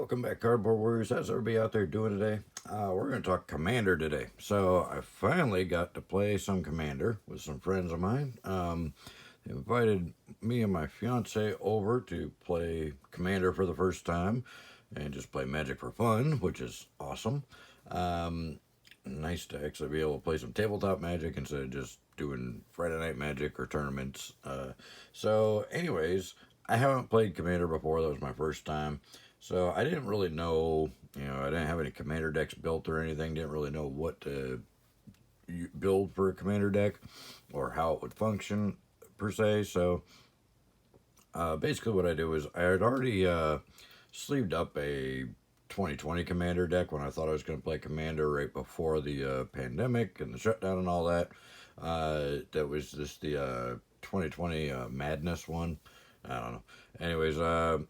Welcome back, Cardboard Warriors. How's everybody out there doing today? We're going to talk Commander today. So I finally got to play some Commander with some friends of mine. They invited me and my fiance over to play Commander for the first time and just play Magic for fun, which is awesome. Nice to actually be able to play some tabletop Magic instead of just doing Friday Night Magic or tournaments. So anyways, I haven't played Commander before. That was my first time. So I didn't really know, I didn't have any Commander decks built or anything. Didn't really know what to build for a Commander deck or how it would function per se. So basically what I did was I had already sleeved up a 2020 Commander deck when I thought I was going to play Commander right before the pandemic and the shutdown and all that. That was just the 2020 Madness one. I don't know. Anyways,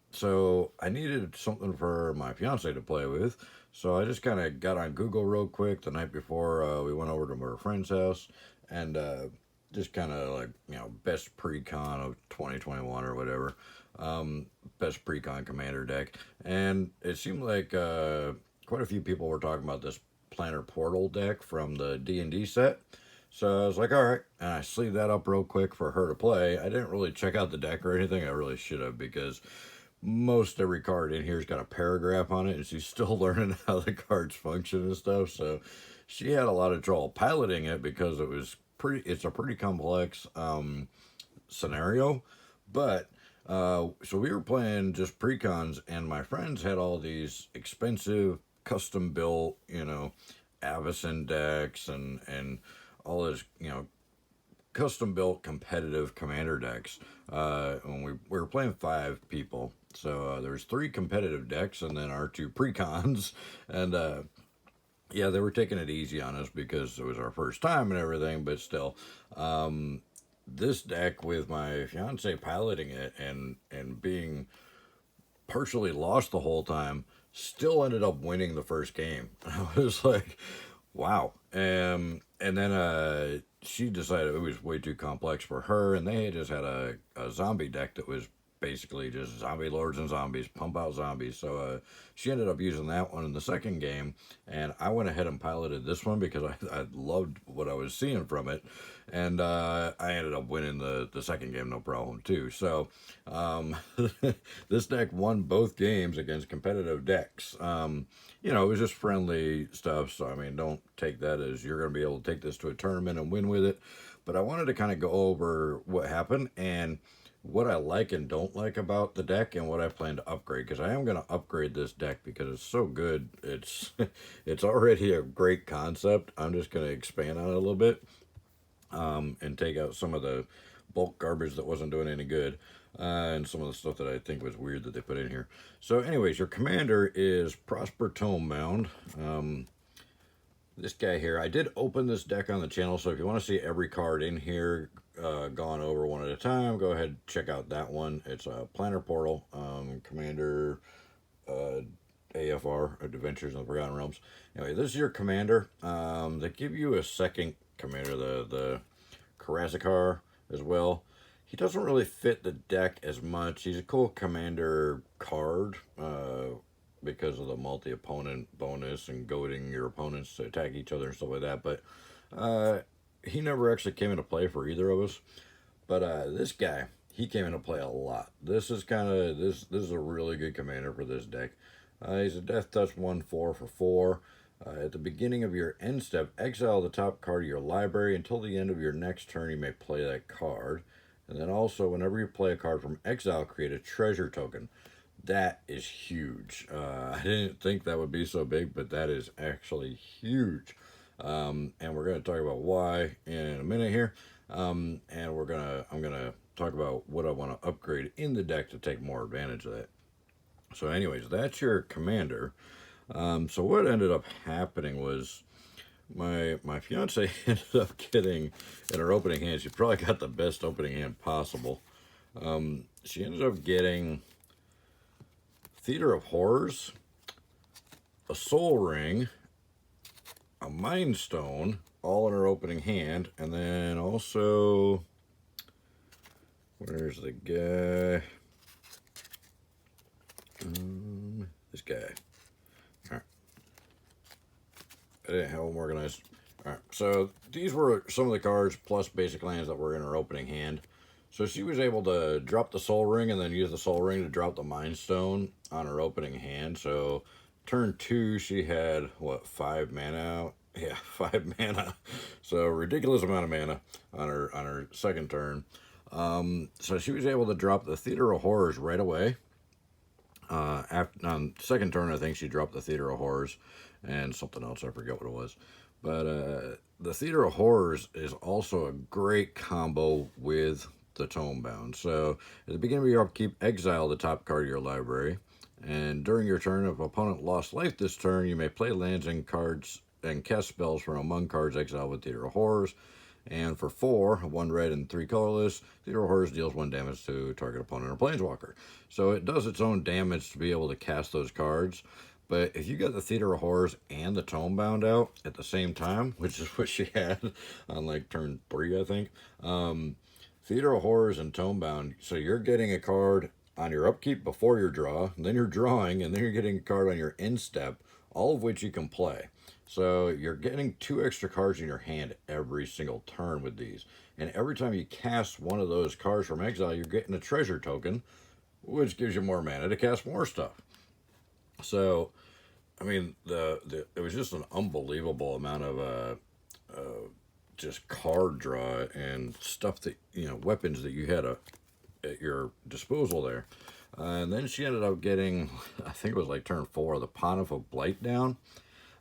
so I needed something for my fiance to play with. So I just kind of got on Google real quick the night before we went over to our friend's house and just kind of like, best Precon of 2021 or whatever. Best Precon Commander deck. And it seemed like quite a few people were talking about this Planar Portal deck from the D&D set. So I was like, all right, and I sleeved that up real quick for her to play. I didn't really check out the deck or anything. I really should have, because most every card in here's got a paragraph on it, and she's still learning how the cards function and stuff. So she had a lot of trouble piloting it because it's a pretty complex scenario. But so we were playing just precons, and my friends had all these expensive custom built, Avacyn decks and all this, custom built competitive Commander decks. When we were playing 5 people, so there's 3 competitive decks and then our 2 precons, and yeah, they were taking it easy on us because it was our first time and everything. But still, this deck with my fiance piloting it and being partially lost the whole time, still ended up winning the first game. I was like, wow. And then she decided it was way too complex for her, and they just had a zombie deck that was basically just zombie lords and zombies, pump out zombies. So she ended up using that one in the second game, and I went ahead and piloted this one because I loved what I was seeing from it, and I ended up winning the second game no problem too. So this deck won both games against competitive decks. It was just friendly stuff, so I mean, don't take that as you're going to be able to take this to a tournament and win with it. But I wanted to kind of go over what happened and what I like and don't like about the deck and what I plan to upgrade, because I am going to upgrade this deck because it's so good. It's it's already a great concept. I'm just going to expand on it a little bit and take out some of the bulk garbage that wasn't doing any good, and some of the stuff that I think was weird that they put in here. So anyways, your commander is Prosper Tomebound. This guy here, I did open this deck on the channel, so if you want to see every card in here gone over one at a time, go ahead, check out that one. It's a Planar Portal, Commander AFR, Adventures in the Forgotten Realms. Anyway, this is your commander. They give you a second commander, the Karazakar, as well. He doesn't really fit the deck as much. He's a cool commander card because of the multi-opponent bonus and goading your opponents to attack each other and stuff like that. But he never actually came into play for either of us. But this guy, he came into play a lot. This is this is a really good commander for this deck. He's a Death Touch 1/4 for 4. At the beginning of your end step, exile the top card of your library. Until the end of your next turn, you may play that card. And then also, whenever you play a card from exile, create a treasure token. That is huge. I didn't think that would be so big, but that is actually huge. And we're going to talk about why in a minute here. And I'm going to talk about what I want to upgrade in the deck to take more advantage of that. So anyways, that's your commander. So what ended up happening was my fiance ended up getting, in her opening hand, she probably got the best opening hand possible. She ended up getting Theater of Horrors, a Soul Ring, a Mind Stone, all in her opening hand, and then also, where's the guy? This guy. All right. I didn't have them organized. All right, so these were some of the cards plus basic lands that were in her opening hand. So she was able to drop the Soul Ring and then use the Soul Ring to drop the Mind Stone on her opening hand. So turn 2, she had, what, 5 mana? Yeah, 5 mana. So ridiculous amount of mana on her second turn. So she was able to drop the Theater of Horrors right away. On second turn, I think she dropped the Theater of Horrors and something else. I forget what it was. But the Theater of Horrors is also a great combo with the Tomebound. So at the beginning of your upkeep, exile the top card of your library. And during your turn, if opponent lost life this turn, you may play lands and cards and cast spells from among cards exiled with Theater of Horrors. And for 4, 1 red and 3 colorless, Theater of Horrors deals 1 damage to target opponent or planeswalker. So it does its own damage to be able to cast those cards. But if you got the Theater of Horrors and the Tomebound out at the same time, which is what she had on like turn 3, I think, Theater of Horrors and Tomebound, so you're getting a card on your upkeep before your draw, and then you're drawing, and then you're getting a card on your end step, all of which you can play. So you're getting 2 extra cards in your hand every single turn with these. And every time you cast one of those cards from exile, you're getting a treasure token, which gives you more mana to cast more stuff. So, I mean, it was just an unbelievable amount of just card draw and stuff that, weapons that you had at your disposal there. And then she ended up getting, I think it was like turn 4, the Pontiff of Blight down.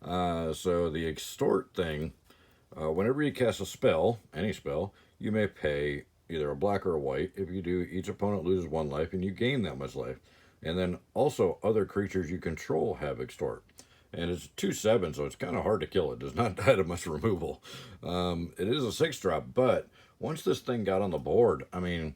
So the extort thing, whenever you cast a spell, any spell, you may pay either a black or a white. If you do, each opponent loses 1 life and you gain that much life. And then also other creatures you control have extort. And it's 2/7, so it's kind of hard to kill. It does not die to much removal. It is a 6-drop, but once this thing got on the board, I mean,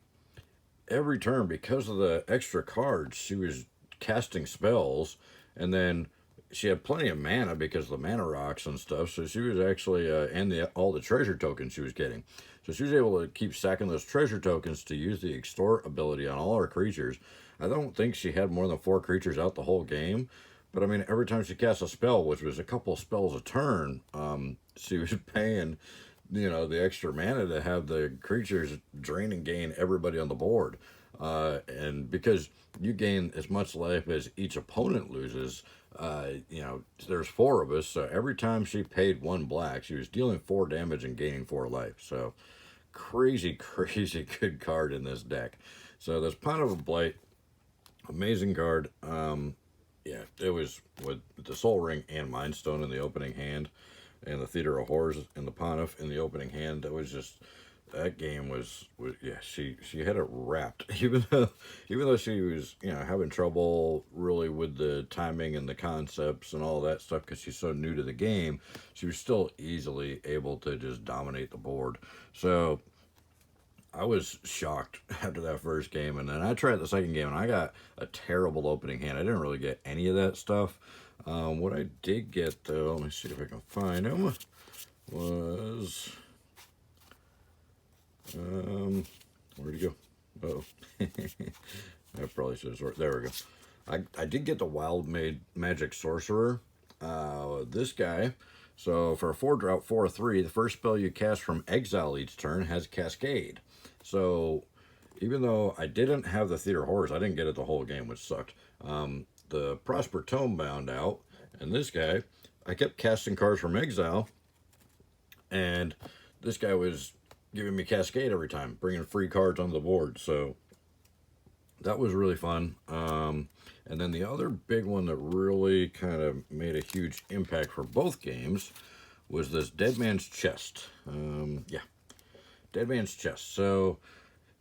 every turn, because of the extra cards, she was casting spells, and then she had plenty of mana because of the mana rocks and stuff, so she was actually, and all the treasure tokens she was getting. So she was able to keep stacking those treasure tokens to use the extort ability on all her creatures. I don't think she had more than 4 creatures out the whole game, but I mean, every time she cast a spell, which was a couple spells a turn, she was paying, the extra mana to have the creatures drain and gain everybody on the board. And because you gain as much life as each opponent loses, there's 4 of us, so every time she paid 1 black, she was dealing 4 damage and gaining 4 life. So crazy, crazy good card in this deck. So this Pontiff of Blight, amazing card. Yeah, it was with the Soul Ring and Mind Stone in the opening hand, and the Theater of Horrors and the Pontiff in the opening hand. That was just, that game was yeah, she had it wrapped. Even though she was, having trouble really with the timing and the concepts and all that stuff because she's so new to the game, she was still easily able to just dominate the board. So I was shocked after that first game, and then I tried the second game, and I got a terrible opening hand. I didn't really get any of that stuff. What I did get, though, let me see if I can find him, was, where'd he go? Uh-oh. I probably should have sorted. There we go. I did get the Wild Magic Sorcerer, this guy. So for a 4-drop, 4/3, the first spell you cast from exile each turn has Cascade. So even though I didn't have the Theater of Horrors, I didn't get it the whole game, which sucked. The Prosper Tomebound out, and this guy, I kept casting cards from exile, and this guy was giving me Cascade every time, bringing free cards on the board. So that was really fun. And then the other big one that really kind of made a huge impact for both games was this Dead Man's Chest. Yeah, Dead Man's Chest. So,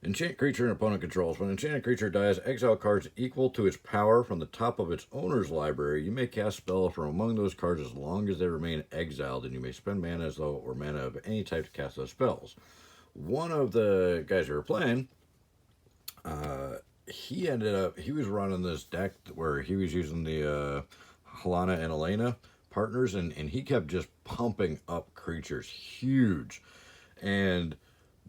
enchant creature an opponent controls. When an enchanted creature dies, exile cards equal to its power from the top of its owner's library. You may cast spells from among those cards as long as they remain exiled, and you may spend mana as though or mana of any type to cast those spells. One of the guys who were playing, he was running this deck where he was using the Helena and Elena partners, and he kept just pumping up creatures huge. And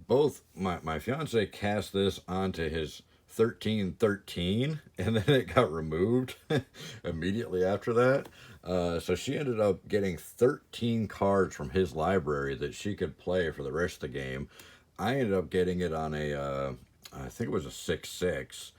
both my fiance cast this onto his 13-13, and then it got removed immediately after that. So she ended up getting 13 cards from his library that she could play for the rest of the game. I ended up getting it on I think it was a 6/6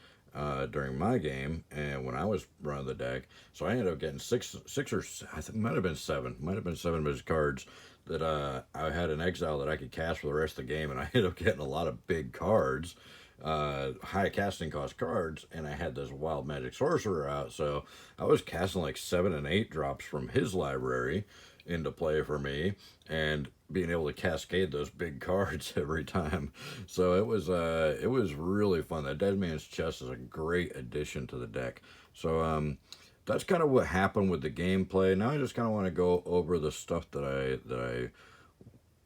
during my game, and when I was running the deck, so I ended up getting six or I think it might have been seven of his cards that I had an exile that I could cast for the rest of the game, and I ended up getting a lot of big cards, high casting cost cards, and I had this wild magic sorcerer out, so I was casting like 7 and 8 drops from his library into play for me, and being able to cascade those big cards every time. So it was really fun. That Dead Man's Chest is a great addition to the deck. So that's kind of what happened with the gameplay. Now I just kind of want to go over the stuff that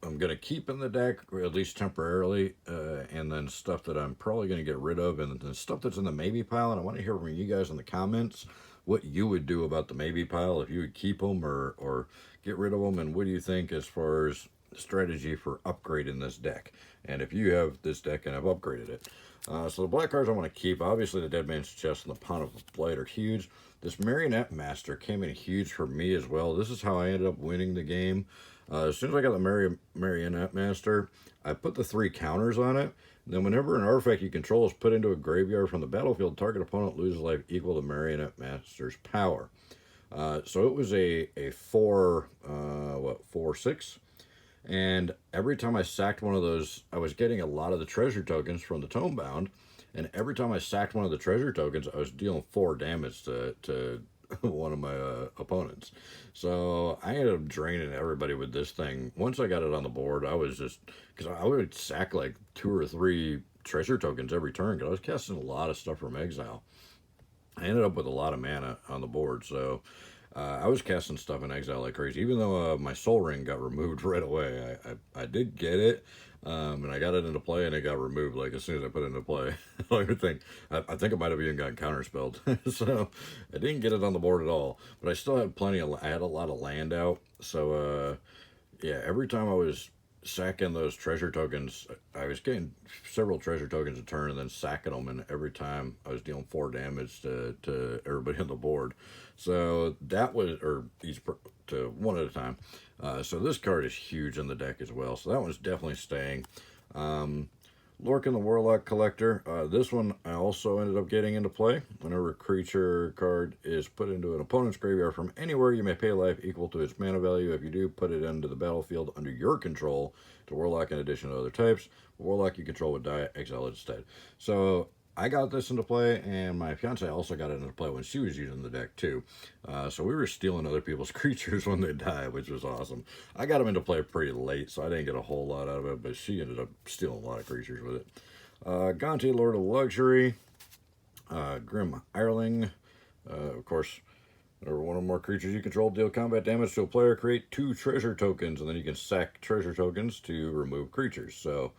I'm going to keep in the deck, or at least temporarily, and then stuff that I'm probably going to get rid of, and then stuff that's in the maybe pile. And I want to hear from you guys in the comments what you would do about the maybe pile, if you would keep them or get rid of them, and what do you think as far as strategy for upgrading this deck, and if you have this deck and have upgraded it. So the black cards I want to keep, obviously the Dead Man's Chest and the Pawn of Blight are huge. This Marionette Master came in huge for me as well. This is how I ended up winning the game. As soon as I got the Marionette Master, I put the 3 counters on it. Then whenever an artifact you control is put into a graveyard from the battlefield, target opponent loses life equal to Marionette Master's power. So it was a 4/6, and every time I sacked one of those, I was getting a lot of the treasure tokens from the Tomebound, and every time I sacked one of the treasure tokens, I was dealing 4 damage to one of my opponents. So I ended up draining everybody with this thing. Once I got it on the board, I was just, because I would sack like 2 or 3 treasure tokens every turn, because I was casting a lot of stuff from exile. I ended up with a lot of mana on the board, so I was casting stuff in exile like crazy. Even though my Soul Ring got removed right away, I did get it, and I got it into play, and it got removed like as soon as I put it into play. I think it might have even gotten counterspelled, so I didn't get it on the board at all. But I still had I had a lot of land out, so yeah, every time I was sacking those treasure tokens, I was getting several treasure tokens a turn and then sacking them, and every time I was dealing 4 damage to everybody on the board. So that was, or each to one at a time. So this card is huge in the deck as well, so that one's definitely staying. Lorcan the Warlock Collector. This one I also ended up getting into play. Whenever a creature card is put into an opponent's graveyard from anywhere, you may pay life equal to its mana value. If you do, put it into the battlefield under your control to Warlock in addition to other types. Warlock you control would die, exile it instead. So I got this into play, and my fiance also got it into play when she was using the deck too. So we were stealing other people's creatures when they die, which was awesome. I got them into play pretty late, so I didn't get a whole lot out of it, but she ended up stealing a lot of creatures with it. Gonti, Lord of Luxury. Grim Hireling. Of course, whenever one or more creatures you control deal combat damage to a player, create 2 treasure tokens, and then you can sack treasure tokens to remove creatures. So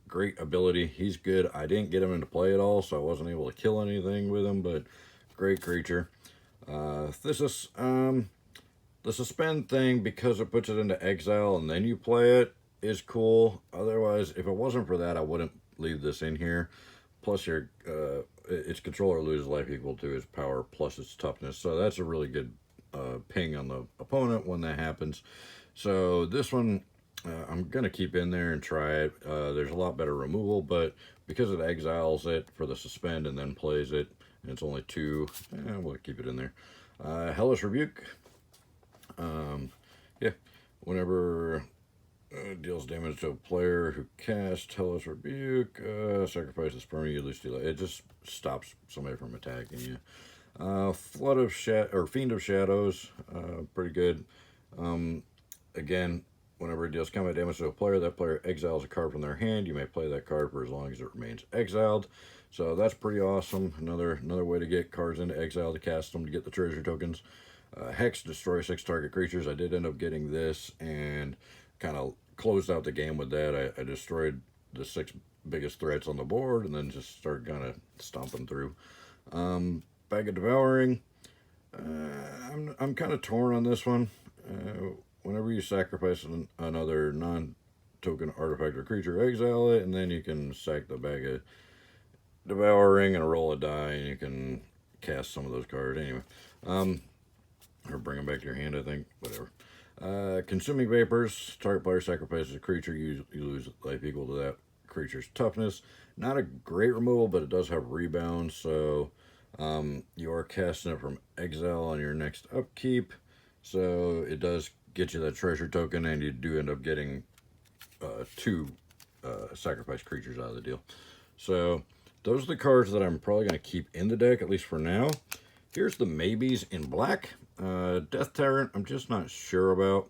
great ability. He's good. I didn't get him into play at all, so I wasn't able to kill anything with him, but great creature. This is the suspend thing, because it puts it into exile and then you play it, is cool. Otherwise, if it wasn't for that, I wouldn't leave this in here. Plus, its controller loses life equal to its power plus its toughness, so that's a really good ping on the opponent when that happens. So this one, I'm going to keep in there and try it. There's a lot better removal, but because it exiles it for the suspend and then plays it, and it's only 2, we'll keep it in there. Hellish Rebuke. Yeah, whenever deals damage to a player who casts Hellish Rebuke, sacrifices permanent, you lose 2 life. It just stops somebody from attacking you. Flood of Fiend of Shadows, pretty good. Again, whenever it deals combat damage to a player, that player exiles a card from their hand. You may play that card for as long as it remains exiled. So that's pretty awesome. Another way to get cards into exile to cast them to get the treasure tokens. Hex, destroy 6 target creatures. I did end up getting this and kind of closed out the game with that. I destroyed the 6 biggest threats on the board and then just started kind of stomping through. Bag of Devouring. I'm kind of torn on this one. Whenever you sacrifice another non-token artifact or creature, exile it, and then you can sack the Bag of Devouring and a roll of die, and you can cast some of those cards anyway. Or bring them back to your hand, I think. Whatever. Consuming Vapors. Target player sacrifices a creature. You lose life equal to that creature's toughness. Not a great removal, but it does have rebound, so you are casting it from exile on your next upkeep. So it does get you that treasure token, and you do end up getting 2 sacrifice creatures out of the deal. So those are the cards that I'm probably going to keep in the deck, at least for now. Here's the maybes in black. Death Tyrant, I'm just not sure about,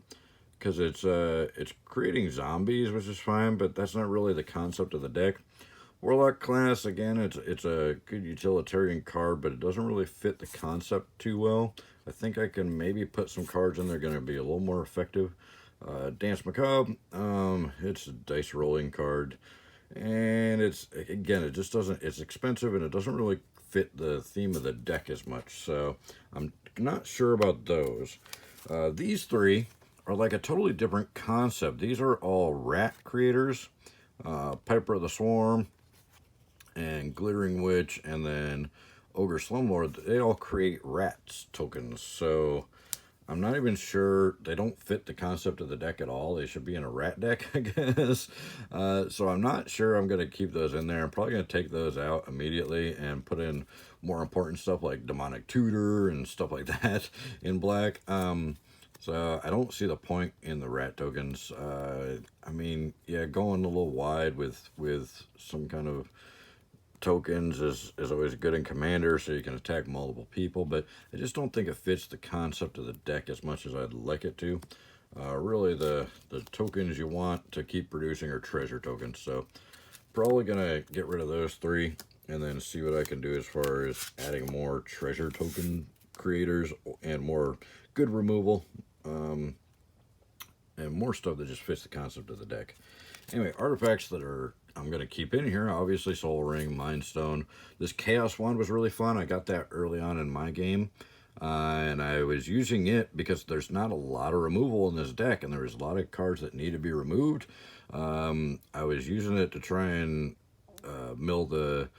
because it's creating zombies, which is fine, but that's not really the concept of the deck. Warlock class, again, it's a good utilitarian card, but it doesn't really fit the concept too well. I think I can maybe put some cards in there going to be a little more effective. Dance Macabre, it's a dice rolling card, and it just doesn't, it's expensive, and it doesn't really fit the theme of the deck as much, so I'm not sure about those. These 3 are like a totally different concept. These are all rat creators. Piper of the Swarm and Glittering Witch, and then Ogre Slumlord, they all create rats tokens, so I'm not even sure, they don't fit the concept of the deck at all. They should be in a rat deck, I guess. So I'm not sure I'm going to keep those in there. I'm probably going to take those out immediately and put in more important stuff like Demonic Tutor and stuff like that in black. So I don't see the point in the rat tokens. I mean, yeah, going a little wide with some kind of tokens is always good in Commander, so you can attack multiple people, but I just don't think it fits the concept of the deck as much as I'd like it to. Really, the tokens you want to keep producing are treasure tokens, so probably gonna get rid of those 3 and then see what I can do as far as adding more treasure token creators and more good removal, and more stuff that just fits the concept of the deck. Anyway, artifacts that I'm going to keep in here, obviously Soul Ring, Mind Stone. This Chaos Wand was really fun. I got that early on in my game, and I was using it because there's not a lot of removal in this deck, and there was a lot of cards that need to be removed. I was using it to try and mill the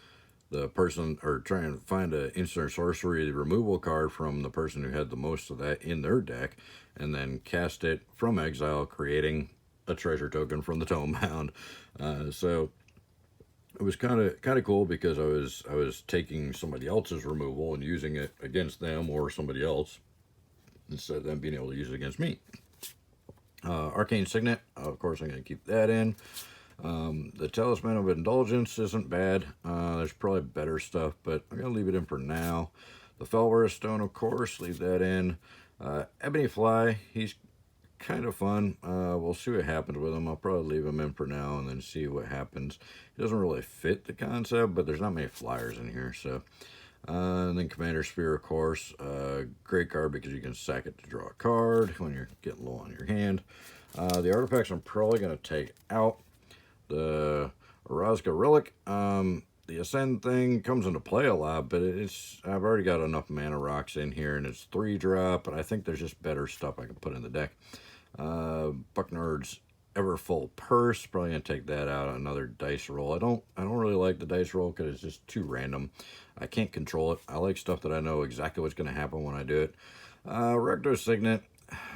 person, or try and find an instant or sorcery removal card from the person who had the most of that in their deck, and then cast it from exile, creating a treasure token from the Tomebound. So it was kind of cool because I was taking somebody else's removal and using it against them or somebody else instead of them being able to use it against me. Arcane Signet, of course I'm going to keep that in. The Talisman of Indulgence isn't bad. There's probably better stuff, but I'm going to leave it in for now. The Felware Stone, of course, leave that in. Ebony Fly, he's kind of fun. We'll see what happens with him. I'll probably leave him in for now and then see what happens. He doesn't really fit the concept, but there's not many flyers in here, so. And then Commander Sphere, of course. Great card because you can sack it to draw a card when you're getting low on your hand. The artifacts I'm probably going to take out. The Orazca Relic. The Ascend thing comes into play a lot, but I've already got enough mana rocks in here, and it's 3-drop, but I think there's just better stuff I can put in the deck. Bucknard's Everfull Purse, probably gonna take that out. Another dice roll. I don't really like the dice roll because it's just too random. I can't control it. I like stuff that I know exactly what's gonna happen when I do it. Recto Signet.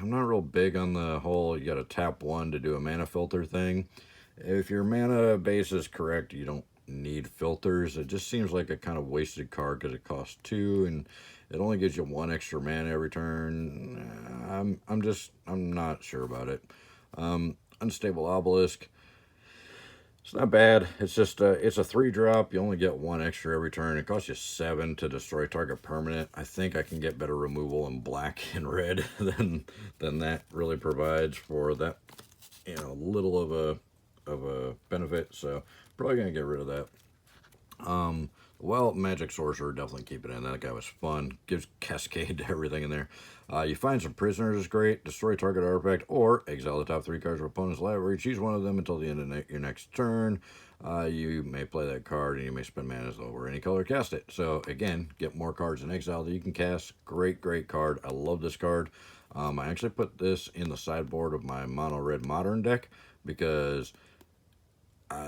I'm not real big on the whole you gotta tap 1 to do a mana filter thing. If your mana base is correct, you don't need filters. It just seems like a kind of wasted card because it costs 2 and it only gives you 1 extra mana every turn. I'm not sure about it. Unstable Obelisk, it's not bad. It's just it's a 3-drop. You only get 1 extra every turn. It costs you 7 to destroy target permanent. I think I can get better removal in black and red than that really provides for that, little of a benefit. So probably gonna get rid of that. Well, Magic Sorcerer, definitely keep it in. That guy was fun. Gives Cascade to everything in there. You find some prisoners is great. Destroy target artifact or exile the top 3 cards of opponent's library. Choose one of them until the end of your next turn. You may play that card and you may spend mana over any color, cast it. So again, get more cards in exile that you can cast. Great card. I love this card. I actually put this in the sideboard of my mono red modern deck because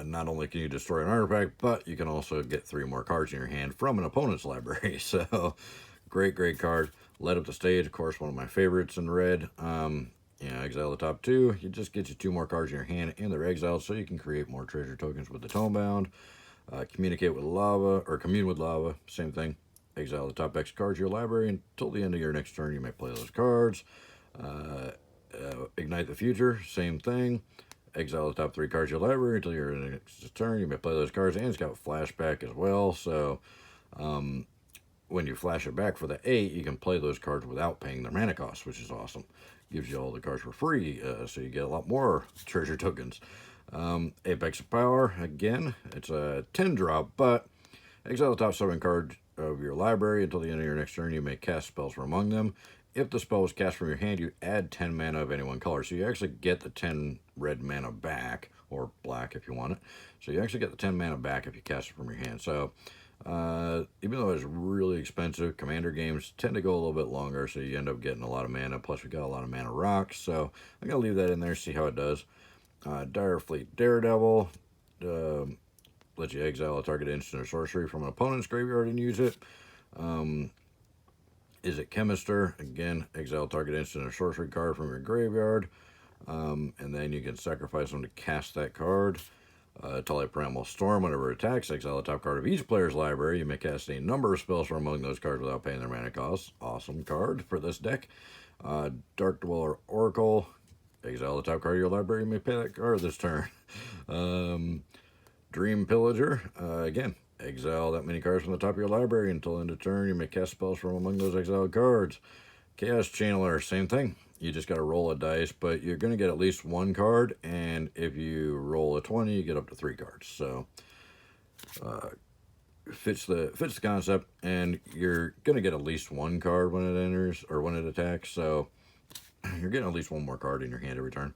not only can you destroy an artifact, but you can also get 3 more cards in your hand from an opponent's library. So, great card. Light up the stage, of course, one of my favorites in red. Exile the top 2. You just get you 2 more cards in your hand, and they're exiled, so you can create more treasure tokens with the Tomebound. Communicate with lava, or commune with lava, same thing. Exile the top X cards of your library until the end of your next turn. You may play those cards. Ignite the future, same thing. Exile the top 3 cards of your library until your next turn. You may play those cards, and it's got flashback as well. So when you flash it back for the 8, you can play those cards without paying their mana cost, which is awesome. Gives you all the cards for free, so you get a lot more treasure tokens. Apex of Power, again, it's a 10 drop, but exile the top 7 cards of your library until the end of your next turn. You may cast spells from among them. If the spell is cast from your hand, you add 10 mana of any one color. So you actually get the 10 red mana back, or black if you want it. So you actually get the 10 mana back if you cast it from your hand. So even though it's really expensive, Commander games tend to go a little bit longer, so you end up getting a lot of mana. Plus, we got a lot of mana rocks, so I'm going to leave that in there, see how it does. Dire Fleet Daredevil lets you exile a target instant or sorcery from an opponent's graveyard and use it. Is it Chemister? Again, exile target instant or sorcery card from your graveyard, and then you can sacrifice them to cast that card. Primal Storm, whenever it attacks, exile the top card of each player's library. You may cast a number of spells from among those cards without paying their mana costs. Awesome card for this deck. Dark Dweller Oracle, exile the top card of your library. You may pay that card this turn. Dream Pillager, again, exile that many cards from the top of your library until end of turn. You may cast spells from among those exiled cards. Chaos Channeler, same thing. You just got to roll a dice, but you're going to get at least 1 card, and if you roll a 20, you get up to 3 cards. So, fits the concept, and you're going to get at least 1 card when it enters, or when it attacks, so you're getting at least 1 more card in your hand every turn.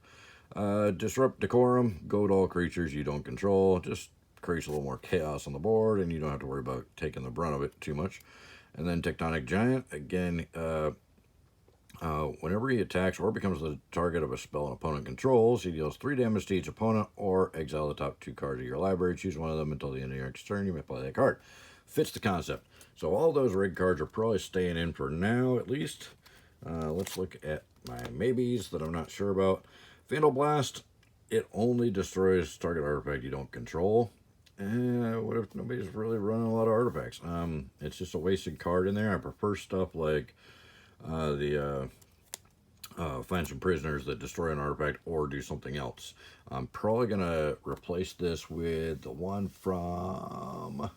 Disrupt Decorum, goad all creatures you don't control, just creates a little more chaos on the board, and you don't have to worry about taking the brunt of it too much. And then Tectonic Giant, again, whenever he attacks or becomes the target of a spell an opponent controls, he deals 3 damage to each opponent, or exile the top 2 cards of your library. Choose one of them until the end of your next turn. You may play that card. Fits the concept. So all those rig cards are probably staying in for now, at least. Let's look at my maybes that I'm not sure about. Vandal Blast, it only destroys target artifact you don't control. What if nobody's really running a lot of artifacts? It's just a wasted card in there. I prefer stuff like find some prisoners that destroy an artifact or do something else. I'm probably going to replace this with the one from,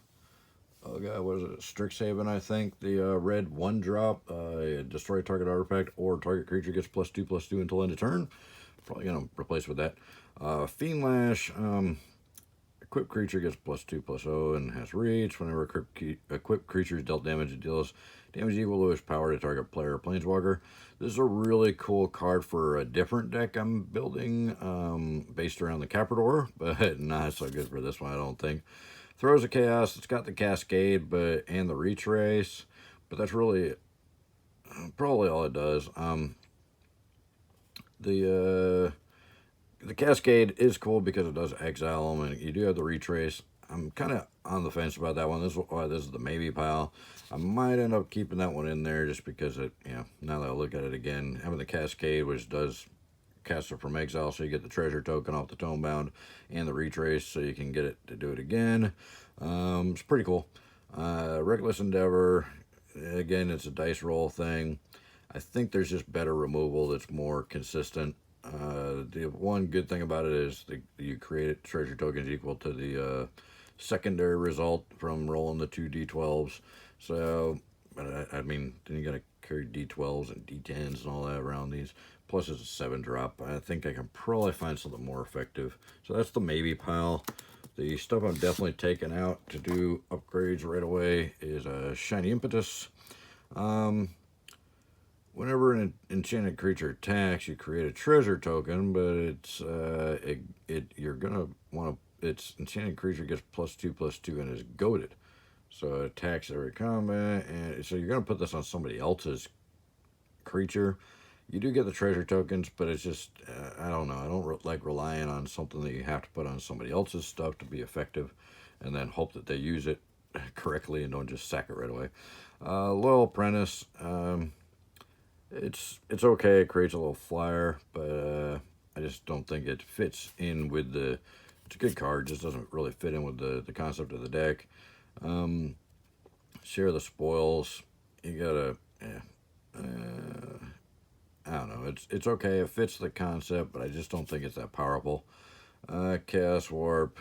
oh god, what is it? Strixhaven, I think. The red 1-drop, destroy target artifact or target creature gets +2/+2 until end of turn. Probably going to replace with that. Fiend Lash, equipped creature gets +2/+0 and has reach. Whenever equipped creature is dealt damage, it deals damage equal to its power to target player or planeswalker. This is a really cool card for a different deck I'm building, based around the Caprador, but not so good for this one, I don't think. Throws a Chaos. It's got the Cascade and the Retrace, but that's really probably all it does. The Cascade is cool because it does exile them, and you do have the Retrace. I'm kind of on the fence about that one. This is the maybe pile. I might end up keeping that one in there just because now that I look at it again, having the Cascade, which does cast it from exile, so you get the treasure token off the Tomebound and the Retrace, so you can get it to do it again. It's pretty cool. Reckless Endeavor, again, it's a dice roll thing. I think there's just better removal that's more consistent. The one good thing about it is you create treasure tokens equal to the secondary result from rolling the 2 d12s. So, but I mean, then you got to carry d12s and d10s and all that around these. Plus, it's a 7-drop. I think I can probably find something more effective. So that's the maybe pile. The stuff I'm definitely taking out to do upgrades right away is a Shiny Impetus. Whenever an enchanted creature attacks, you create a treasure token, but you're gonna want to. Its enchanted creature gets +2/+2 and is goaded, so it attacks every combat, and so you're gonna put this on somebody else's creature. You do get the treasure tokens, but it's just, I don't know. I don't like relying on something that you have to put on somebody else's stuff to be effective and then hope that they use it correctly and don't just sack it right away. Loyal Apprentice, it's okay. It creates a little flyer, but I just don't think it fits in with the, it's a good card, just doesn't really fit in with the concept of the deck. Share the spoils, you gotta, I don't know. It's okay. It fits the concept, but I just don't think it's that powerful. Chaos Warp.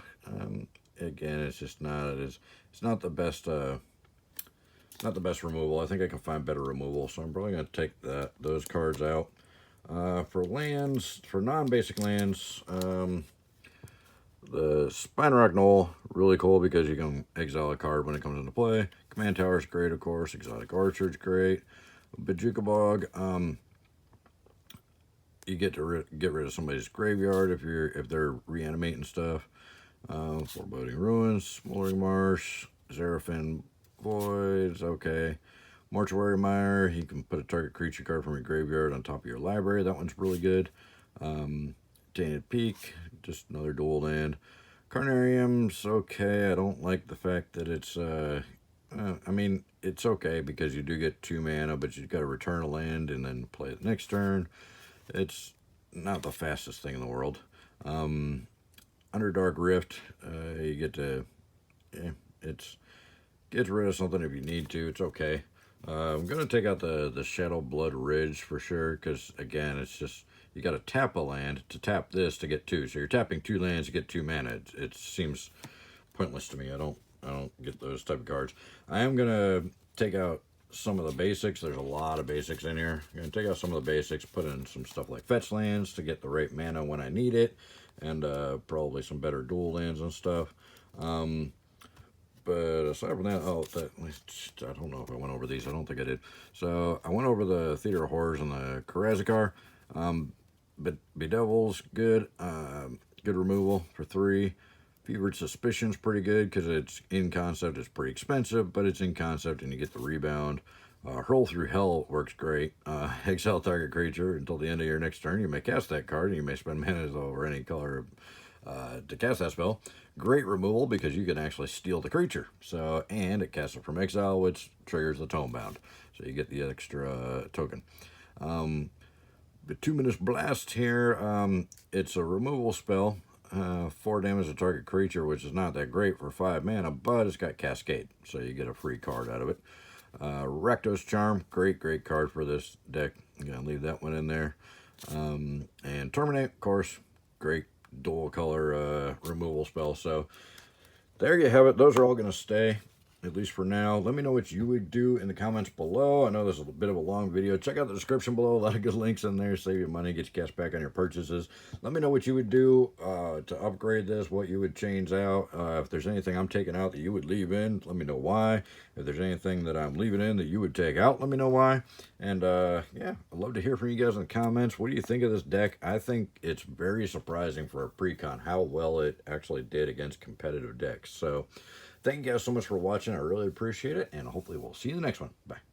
Again, it's just not. It's not the best. Not the best removal. I think I can find better removal, so I'm probably gonna take those cards out. For lands, for non-basic lands, the Spine Rock Knoll, really cool because you can exile a card when it comes into play. Command Tower is great, of course. Exotic Archer's great. Bajuka Bog. You get to get rid of somebody's graveyard if they're reanimating stuff. Foreboding Ruins, Smoldering Marsh, Seraphim Voids, okay. Mortuary Mire, you can put a target creature card from your graveyard on top of your library. That one's really good. Tainted Peak, just another dual land. Carnarium's okay. I don't like the fact that it's, I mean, it's okay because you do get 2 mana, but you've got to return a land and then play it next turn. It's not the fastest thing in the world. Underdark Rift, you get to, it's gets rid of something if you need to. It's okay. I'm gonna take out the Shadow Blood Ridge for sure because again, it's just you got to tap a land to tap this to get 2. So you're tapping 2 lands to get 2 mana. It seems pointless to me. I don't get those type of cards. I am gonna take out some of the basics. There's a lot of basics in here. I'm gonna take out some of the basics, put in some stuff like fetch lands to get the right mana when I need it, and probably some better dual lands and stuff. But aside from that, I don't know if I went over these. I don't think I did. So I went over the Theater of Horrors and the Karazakar. But Bedevil's good. Good removal for 3. Fevered Suspicion's pretty good because it's in concept. It's pretty expensive, but it's in concept and you get the rebound. Hurl Through Hell works great. Exile target creature until the end of your next turn. You may cast that card and you may spend mana over any color to cast that spell. Great removal because you can actually steal the creature. So, and it casts it from exile, which triggers the Tomebound. So you get the extra token. Bituminous Blast here. It's a removal spell. 4 damage to target creature, which is not that great for 5 mana, but it's got Cascade, so you get a free card out of it. Rakdos Charm, great card for this deck. I'm going to leave that one in there. And Terminate, of course, great dual color removal spell. So there you have it. Those are all going to stay, at least for now. Let me know what you would do in the comments below. I know this is a bit of a long video. Check out the description below. A lot of good links in there. Save you money, get you cash back on your purchases. Let me know what you would do to upgrade this, what you would change out. If there's anything I'm taking out that you would leave in, let me know why. If there's anything that I'm leaving in that you would take out, let me know why. And yeah, I'd love to hear from you guys in the comments. What do you think of this deck? I think it's very surprising for a Precon how well it actually did against competitive decks. So thank you guys so much for watching. I really appreciate it, and hopefully we'll see you in the next one. Bye.